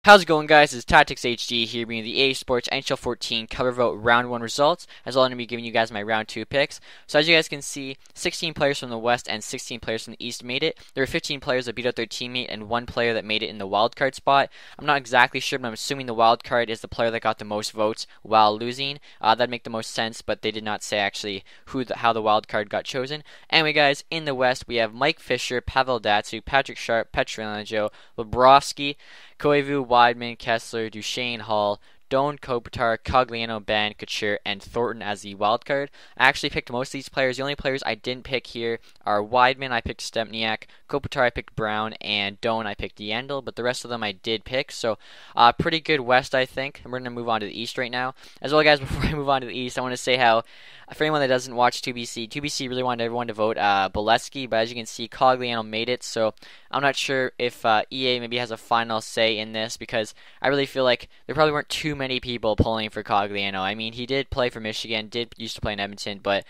How's it going, guys? It's TacTixHD here, bringing the EA Sports NHL 14 cover vote round 1 results, as well as going to be giving you guys my round 2 picks. So as you guys can see, 16 players from the West and 16 players from the East made it. There were 15 players that beat out their teammate and 1 player that made it in the wildcard spot. I'm not exactly sure, but I'm assuming the wildcard is the player that got the most votes while losing. That'd make the most sense, but they did not say actually how the wildcard got chosen. Anyway, guys, in the West, we have Mike Fisher, Pavel Datsyuk, Patrick Sharp, Pietrangelo, Bobrovsky, Koivu, Wideman, Kessler, Duchesne, Hall, Doan, Kopitar, Cogliano, Ban, Couture, and Thornton as the wild card. I actually picked most of these players. The only players I didn't pick here are Wideman, I picked Stempniak, Kopitar, I picked Brown, and Doan, I picked Yandel, but the rest of them I did pick. So, pretty good West, I think. And we're going to move on to the East right now. As well, guys, before I move on to the East, I want to say how, for anyone that doesn't watch 2BC really wanted everyone to vote Bolesky, but as you can see, Cogliano made it, so I'm not sure if EA maybe has a final say in this, because I really feel like there probably weren't too many people pulling for Cogliano. I mean, he did play for Michigan, used to play in Edmonton, but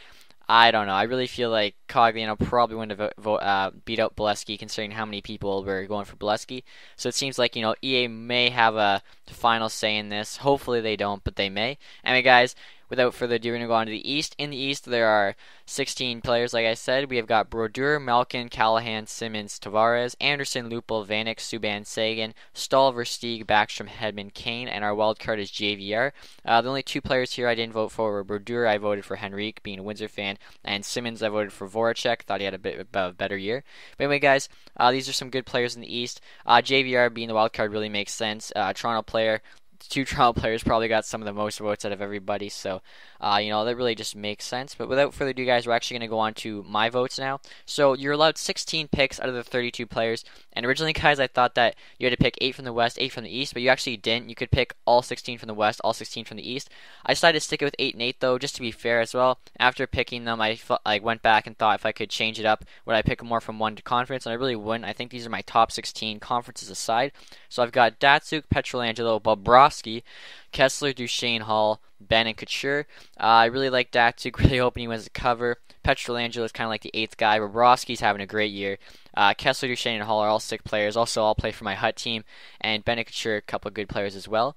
I don't know. I really feel like Cogliano probably wouldn't have beat out Bolesky, considering how many people were going for Bolesky. So it seems like, EA may have a final say in this. Hopefully they don't, but they may. Anyway, guys, without further ado, we're going to go on to the East. In the East, there are 16 players, like I said. We have got Brodeur, Malkin, Callahan, Simmons, Tavares, Anderson, Lupul, Vanek, Subban, Sagan, Stahl, Versteeg, Backstrom, Hedman, Kane, and our wild card is JVR. The only 2 players here I didn't vote for were Brodeur. I voted for Henrique, being a Windsor fan, and Simmons I voted for Voracek. Thought he had a bit of a better year. But anyway, guys, these are some good players in the East. JVR being the wild card really makes sense. Toronto player. 2 Toronto players probably got some of the most votes out of everybody, so that really just makes sense. But without further ado, guys, we're actually going to go on to my votes now. So you're allowed 16 picks out of the 32 players, and originally, guys, I thought that you had to pick 8 from the West, 8 from the East, but you actually didn't. You could pick all 16 from the West, all 16 from the East. I decided to stick it with 8 and 8, though, just to be fair as well. After picking them, I went back and thought if I could change it up, would I pick more from one conference, and I really wouldn't. I think these are my top 16 conferences aside. So I've got Datsyuk, Pietrangelo, Bobrovsky, Kessler, Duchesne, Hall, Ben, and Couture. I really like Datsyuk, really hoping he wins the cover. Pietrangelo is kind of like the 8th guy. Bobrovsky's having a great year. Kessler, Duchesne, and Hall are all sick players. Also, all play for my Hut team. And Ben and Couture, a couple of good players as well.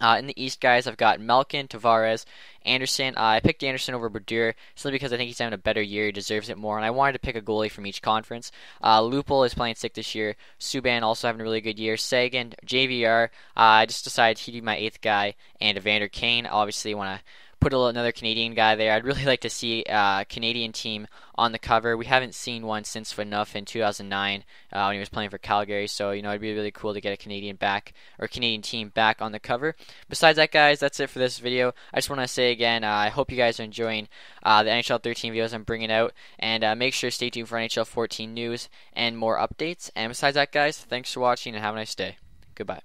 In the East, guys, I've got Malkin, Tavares, Anderson. I picked Anderson over Brodeur simply because I think he's having a better year. He deserves it more. And I wanted to pick a goalie from each conference. Lupul is playing sick this year. Subban also having a really good year. Sagan, JVR. I just decided he'd be my 8th guy. And Evander Kane. Obviously, want to put another Canadian guy there. I'd really like to see a Canadian team on the cover. We haven't seen one since Phaneuf in 2009 when he was playing for Calgary. So, it'd be really cool to get a Canadian team back on the cover. Besides that, guys, that's it for this video. I just want to say again, I hope you guys are enjoying the NHL 13 videos I'm bringing out. And make sure to stay tuned for NHL 14 news and more updates. And besides that, guys, thanks for watching and have a nice day. Goodbye.